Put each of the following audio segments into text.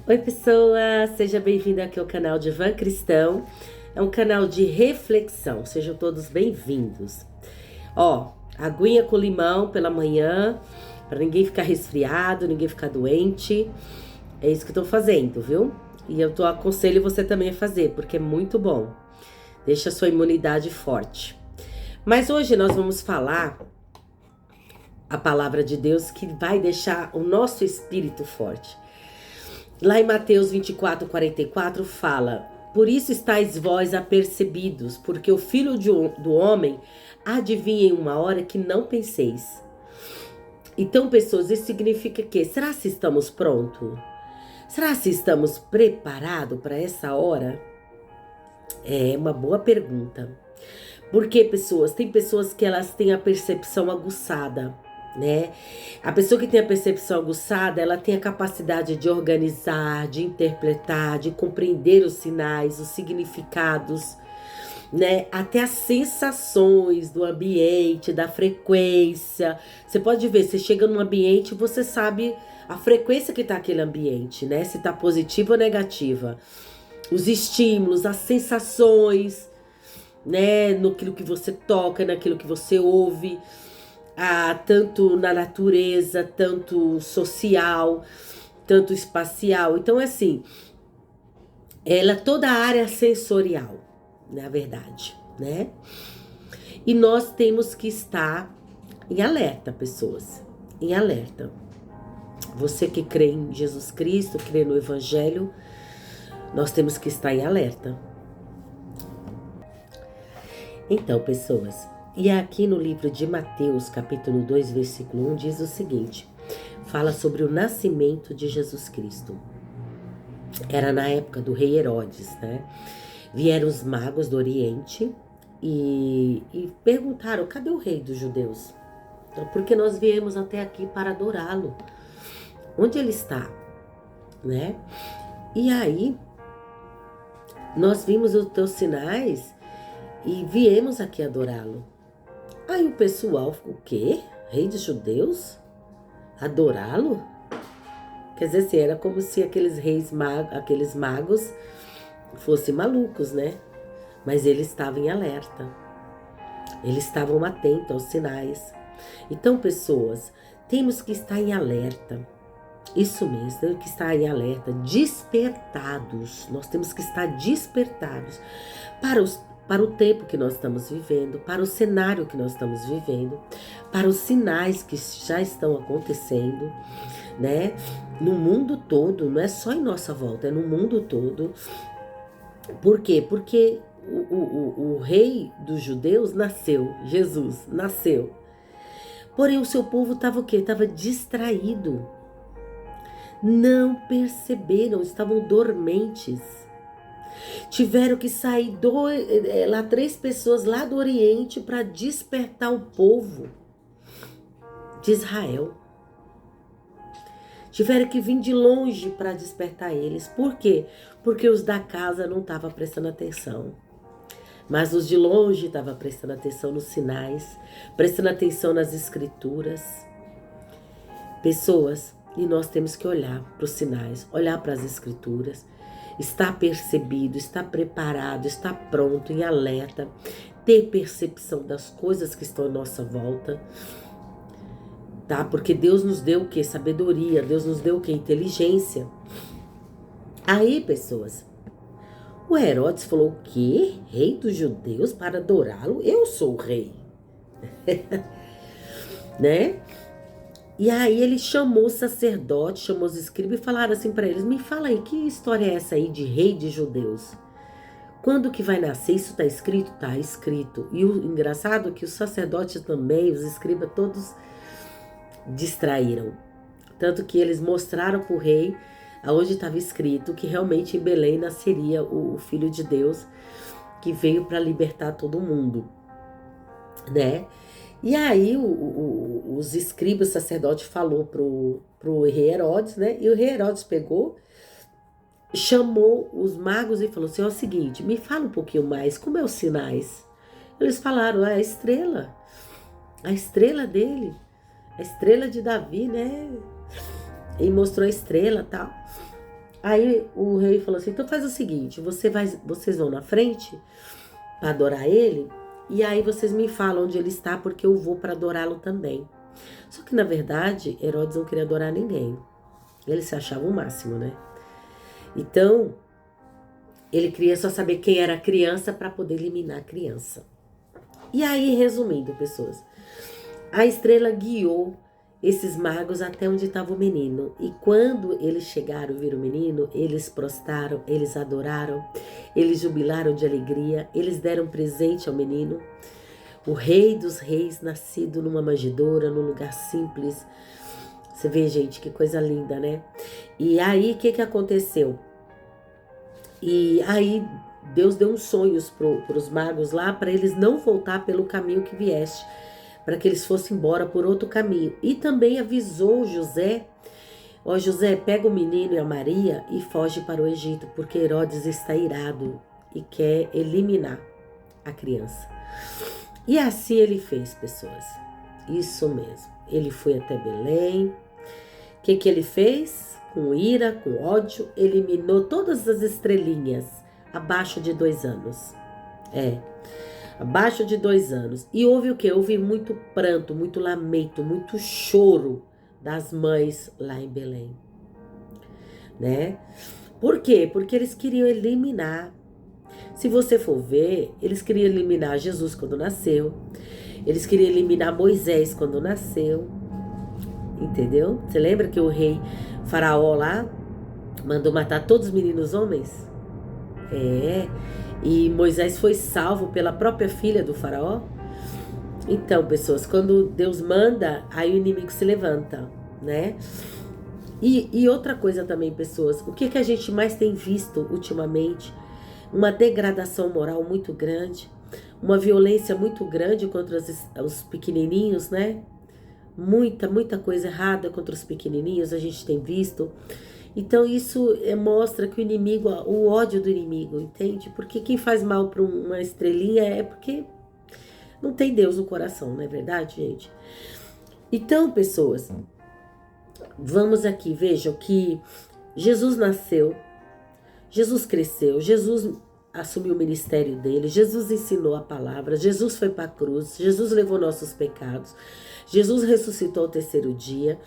Oi pessoa, seja bem-vindo aqui ao canal Divã Cristão. É um canal de reflexão, sejam todos bem-vindos. Aguinha com limão pela manhã, para ninguém ficar resfriado, ninguém ficar doente. É isso que eu tô fazendo, viu? E eu aconselho você também a fazer, porque é muito bom. Deixa a sua imunidade forte. Mas hoje nós vamos falar a palavra de Deus que vai deixar o nosso espírito forte. Lá em Mateus 24:44 fala: por isso estáis vós apercebidos, porque o Filho do Homem adivinha em uma hora que não penseis. Então, pessoas, isso significa que, será se estamos prontos? Será se estamos preparados para essa hora? É uma boa pergunta. Porque, pessoas, tem pessoas que elas têm a percepção aguçada, né? A pessoa que tem a percepção aguçada, ela tem a capacidade de organizar, de interpretar, de compreender os sinais, os significados, né? Até as sensações do ambiente, da frequência. Você pode ver, você chega num ambiente, você sabe a frequência que tá aquele ambiente, né? Se tá positiva ou negativa. Os estímulos, as sensações, né? Naquilo que você toca, naquilo que você ouve. Tanto na natureza, tanto social, tanto espacial. Então, assim, ela é toda a área sensorial, na verdade, né? E nós temos que estar em alerta, pessoas, em alerta. Você que crê em Jesus Cristo, crê no Evangelho, nós temos que estar em alerta. Então, pessoas, e aqui no livro de Mateus, capítulo 2, versículo 1, diz o seguinte: fala sobre o nascimento de Jesus Cristo. Era na época do rei Herodes, né? Vieram os magos do Oriente e perguntaram: cadê o rei dos judeus? Porque nós viemos até aqui para adorá-lo. Onde ele está? Né? E aí, nós vimos os teus sinais e viemos aqui adorá-lo. Aí o pessoal ficou: o quê? Rei dos judeus? Adorá-lo? Quer dizer, assim, era como se aqueles magos fossem malucos, né? Mas eles estavam em alerta. Eles estavam atentos aos sinais. Então, pessoas, temos que estar em alerta. Isso mesmo, temos que estar em alerta, despertados. Nós temos que estar despertados para o tempo que nós estamos vivendo, para o cenário que nós estamos vivendo, para os sinais que já estão acontecendo, né? No mundo todo, não é só em nossa volta, é no mundo todo. Por quê? Porque o rei dos judeus nasceu, Jesus nasceu. Porém, o seu povo estava o quê? Estava distraído. Não perceberam, estavam dormentes. Tiveram que sair lá 3 pessoas lá do Oriente para despertar o povo de Israel. Tiveram que vir de longe para despertar eles. Por quê? Porque os da casa não estavam prestando atenção. Mas os de longe estavam prestando atenção nos sinais, prestando atenção nas escrituras. Pessoas, e nós temos que olhar para os sinais, olhar para as escrituras, estar percebido, estar preparado, estar pronto, em alerta, ter percepção das coisas que estão à nossa volta, tá? Porque Deus nos deu o quê? Sabedoria, Deus nos deu o quê? Inteligência. Aí, pessoas, o Herodes falou: o quê? Rei dos judeus para adorá-lo? Eu sou o rei. Né? E aí ele chamou o sacerdote, chamou os escribas e falaram assim para eles: me fala aí, que história é essa aí de rei de judeus? Quando que vai nascer? Isso tá escrito? Tá escrito. E o engraçado é que os sacerdotes também, os escribas, todos distraíram. Tanto que eles mostraram para o rei aonde estava escrito que realmente em Belém nasceria o Filho de Deus, que veio para libertar todo mundo, né? E aí os escribas, o sacerdote falou pro rei Herodes, né? E o rei Herodes pegou, chamou os magos e falou assim: é o seguinte, me fala um pouquinho mais, como é os sinais? Eles falaram: a estrela dele, a estrela de Davi, né? E mostrou a estrela e tal. Aí o rei falou assim, então faz o seguinte, vocês vão na frente para adorar ele, e aí vocês me falam onde ele está, porque eu vou para adorá-lo também. Só que na verdade, Herodes não queria adorar ninguém. Ele se achava o máximo, né? Então, ele queria só saber quem era a criança para poder eliminar a criança. E aí, resumindo, pessoas, a estrela guiou esses magos até onde estava o menino. E quando eles chegaram e viram o menino, eles prostraram, eles adoraram, eles jubilaram de alegria, eles deram presente ao menino, o rei dos reis, nascido numa manjedoura, num lugar simples. Você vê, gente, que coisa linda, né? E aí, o que aconteceu? E aí, Deus deu uns sonhos para os magos lá, para eles não voltar pelo caminho que vieste, para que eles fossem embora por outro caminho. E também avisou José, ó José, pega o menino e a Maria e foge para o Egito, porque Herodes está irado e quer eliminar a criança. E assim ele fez, pessoas. Isso mesmo. Ele foi até Belém. O que ele fez? Com ira, com ódio, eliminou todas as estrelinhas abaixo de 2 anos. Abaixo de 2 anos. E houve o quê? Houve muito pranto, muito lamento, muito choro das mães lá em Belém. Né? Por quê? Porque eles queriam eliminar. Se você for ver, eles queriam eliminar Jesus quando nasceu. Eles queriam eliminar Moisés quando nasceu. Entendeu? Você lembra que o rei Faraó lá mandou matar todos os meninos homens? E Moisés foi salvo pela própria filha do Faraó. Então, pessoas, quando Deus manda, aí o inimigo se levanta, né? E outra coisa também, pessoas, o que a gente mais tem visto ultimamente? Uma degradação moral muito grande, uma violência muito grande contra os pequenininhos, né? Muita coisa errada contra os pequenininhos a gente tem visto. Então isso mostra que o inimigo, o ódio do inimigo, entende? Porque quem faz mal para uma estrelinha é porque não tem Deus no coração, não é verdade, gente? Então, pessoas, vamos aqui, vejam que Jesus nasceu, Jesus cresceu, Jesus assumiu o ministério dele, Jesus ensinou a palavra, Jesus foi para a cruz, Jesus levou nossos pecados, Jesus ressuscitou ao 3º dia,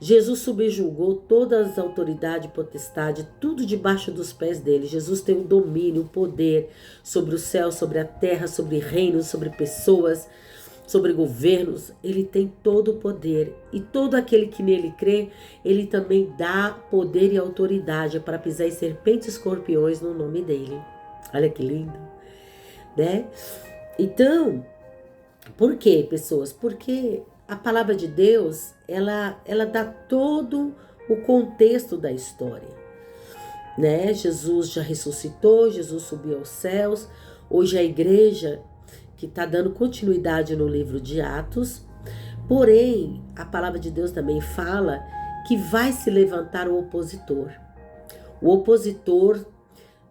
Jesus subjugou todas as autoridades e potestade, tudo debaixo dos pés dele. Jesus tem o domínio, o poder sobre o céu, sobre a terra, sobre reinos, sobre pessoas, sobre governos. Ele tem todo o poder. E todo aquele que nele crê, ele também dá poder e autoridade para pisar em serpentes e escorpiões no nome dele. Olha que lindo, né? Então, por quê, pessoas? Porque a palavra de Deus, ela dá todo o contexto da história, né? Jesus já ressuscitou, Jesus subiu aos céus. Hoje a igreja que está dando continuidade no livro de Atos, porém, a palavra de Deus também fala que vai se levantar o opositor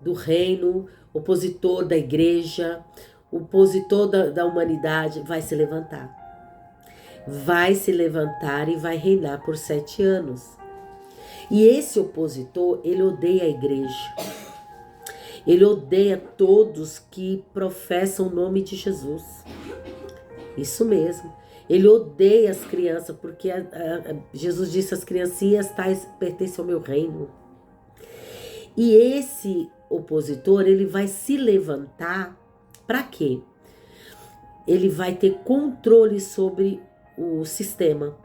do reino, opositor da igreja, opositor da humanidade, vai se levantar. Vai se levantar e vai reinar por 7 anos. E esse opositor, ele odeia a igreja. Ele odeia todos que professam o nome de Jesus. Isso mesmo. Ele odeia as crianças, porque Jesus disse, as criancinhas tais pertencem ao meu reino. E esse opositor, ele vai se levantar para quê? Ele vai ter controle sobre o sistema.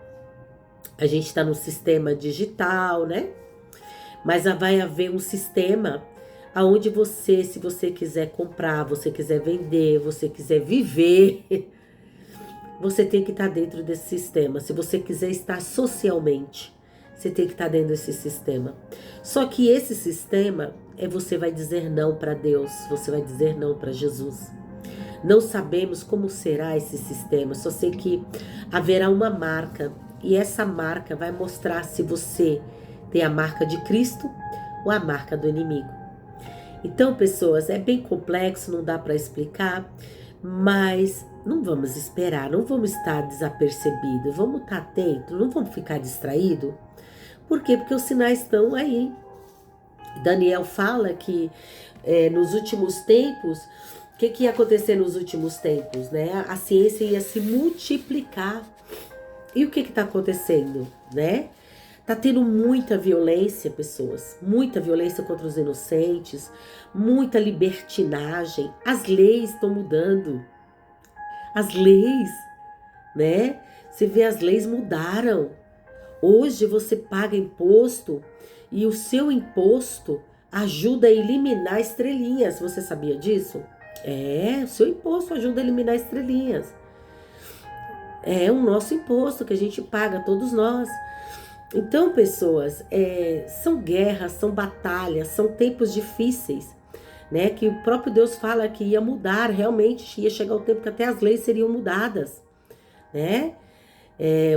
A gente está no sistema digital, né? Mas vai haver um sistema onde você, se você quiser comprar, você quiser vender, você quiser viver, você tem que estar dentro desse sistema. Se você quiser estar socialmente, você tem que estar dentro desse sistema. Só que esse sistema você vai dizer não para Deus, você vai dizer não para Jesus. Não sabemos como será esse sistema, só sei que haverá uma marca e essa marca vai mostrar se você tem a marca de Cristo ou a marca do inimigo. Então, pessoas, é bem complexo, não dá para explicar, mas não vamos esperar, não vamos estar desapercebidos, vamos estar atentos, não vamos ficar distraídos. Por quê? Porque os sinais estão aí. Daniel fala que nos últimos tempos, o que ia acontecer nos últimos tempos, né? A ciência ia se multiplicar. E o que está acontecendo, né? Tá tendo muita violência, pessoas, muita violência contra os inocentes, muita libertinagem. As leis estão mudando. As leis, né? Você vê, as leis mudaram. Hoje você paga imposto e o seu imposto ajuda a eliminar estrelinhas. Você sabia disso? O seu imposto ajuda a eliminar estrelinhas. É o nosso imposto que a gente paga, todos nós. Então, pessoas, são guerras, são batalhas, são tempos difíceis, né? Que o próprio Deus fala que ia mudar, realmente ia chegar o tempo que até as leis seriam mudadas, né?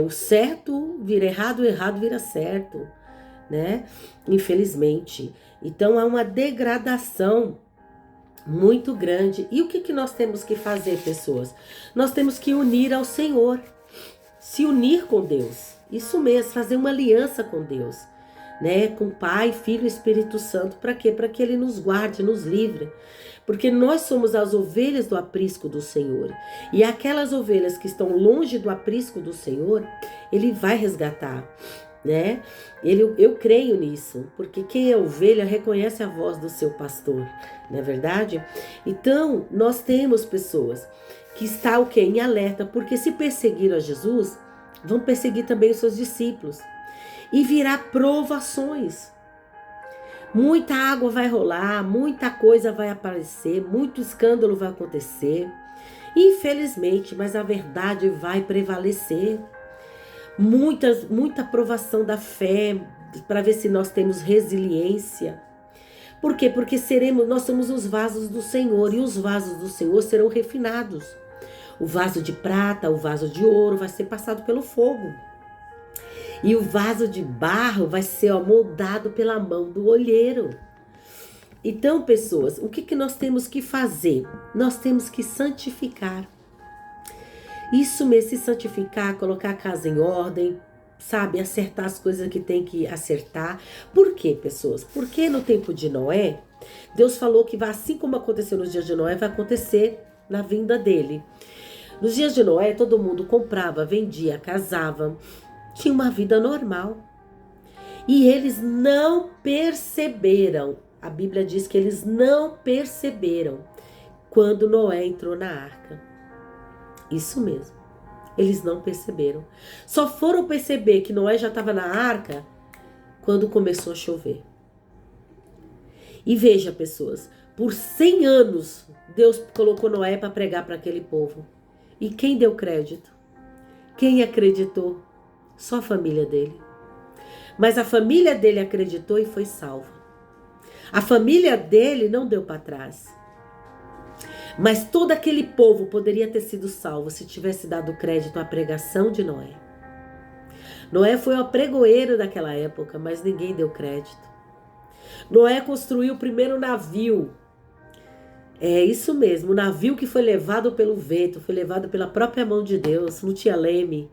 O certo vira errado, o errado vira certo, né? Infelizmente. Então, há uma degradação muito grande. E o que nós temos que fazer, pessoas? Nós temos que unir ao Senhor, se unir com Deus. Isso mesmo, fazer uma aliança com Deus, né? Com Pai, Filho e Espírito Santo. Para quê? Para que Ele nos guarde, nos livre. Porque nós somos as ovelhas do aprisco do Senhor. E aquelas ovelhas que estão longe do aprisco do Senhor, Ele vai resgatar, né? Eu creio nisso, porque quem é ovelha reconhece a voz do seu pastor, não é verdade? Então, nós temos pessoas que estão o quê? Em alerta, porque se perseguiram a Jesus, vão perseguir também os seus discípulos. E virá provações. Muita água vai rolar, muita coisa vai aparecer, muito escândalo vai acontecer. Infelizmente, mas a verdade vai prevalecer. Muita provação da fé, para ver se nós temos resiliência. Por quê? Porque nós somos os vasos do Senhor, e os vasos do Senhor serão refinados. O vaso de prata, o vaso de ouro vai ser passado pelo fogo. E o vaso de barro vai ser moldado pela mão do olheiro. Então, pessoas, o que nós temos que fazer? Nós temos que santificar. Isso mesmo, se santificar, colocar a casa em ordem, sabe? Acertar as coisas que tem que acertar. Por quê, pessoas? Porque no tempo de Noé, Deus falou que assim como aconteceu nos dias de Noé, vai acontecer na vinda dele. Nos dias de Noé, todo mundo comprava, vendia, casava, tinha uma vida normal. E eles não perceberam, a Bíblia diz que eles não perceberam quando Noé entrou na arca. Isso mesmo, eles não perceberam. Só foram perceber que Noé já estava na arca quando começou a chover. E veja, pessoas, por 100 anos, Deus colocou Noé para pregar para aquele povo. E quem deu crédito? Quem acreditou? Só a família dele. Mas a família dele acreditou e foi salva. A família dele não deu para trás. Mas todo aquele povo poderia ter sido salvo se tivesse dado crédito à pregação de Noé. Noé foi o pregoeiro daquela época, mas ninguém deu crédito. Noé construiu o primeiro navio. É isso mesmo, o navio que foi levado pelo vento, foi levado pela própria mão de Deus. Não tinha leme,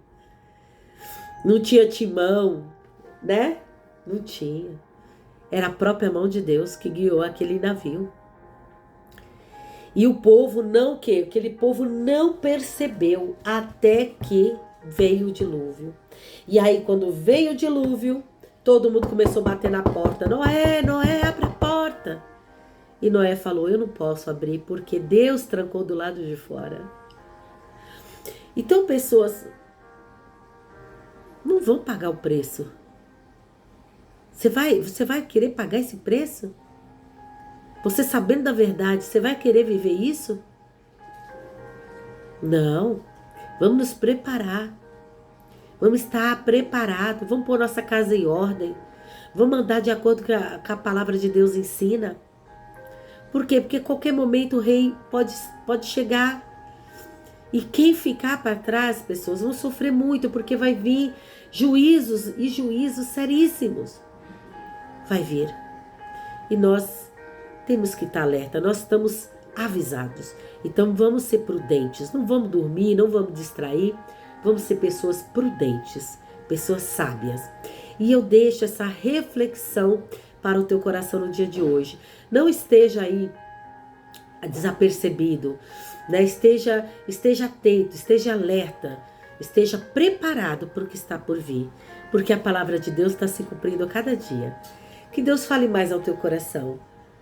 não tinha timão, né? Não tinha. Era a própria mão de Deus que guiou aquele navio. E o povo não, aquele povo não percebeu até que veio o dilúvio. E aí quando veio o dilúvio, todo mundo começou a bater na porta. Noé, Noé, abre a porta. E Noé falou, eu não posso abrir porque Deus trancou do lado de fora. Então, pessoas, não vão pagar o preço. Você vai querer pagar esse preço? Você sabendo da verdade, você vai querer viver isso? Não. Vamos nos preparar. Vamos estar preparados. Vamos pôr nossa casa em ordem. Vamos andar de acordo com a palavra de Deus ensina. Por quê? Porque a qualquer momento o rei pode chegar. E quem ficar para trás, pessoas, vão sofrer muito, porque vai vir juízos e juízos seríssimos. Vai vir. E nós temos que estar alerta, nós estamos avisados. Então vamos ser prudentes, não vamos dormir, não vamos distrair, vamos ser pessoas prudentes, pessoas sábias. E eu deixo essa reflexão para o teu coração no dia de hoje. Não esteja aí desapercebido, né? Esteja atento, esteja alerta, esteja preparado para o que está por vir, porque a palavra de Deus está se cumprindo a cada dia. Que Deus fale mais ao teu coração.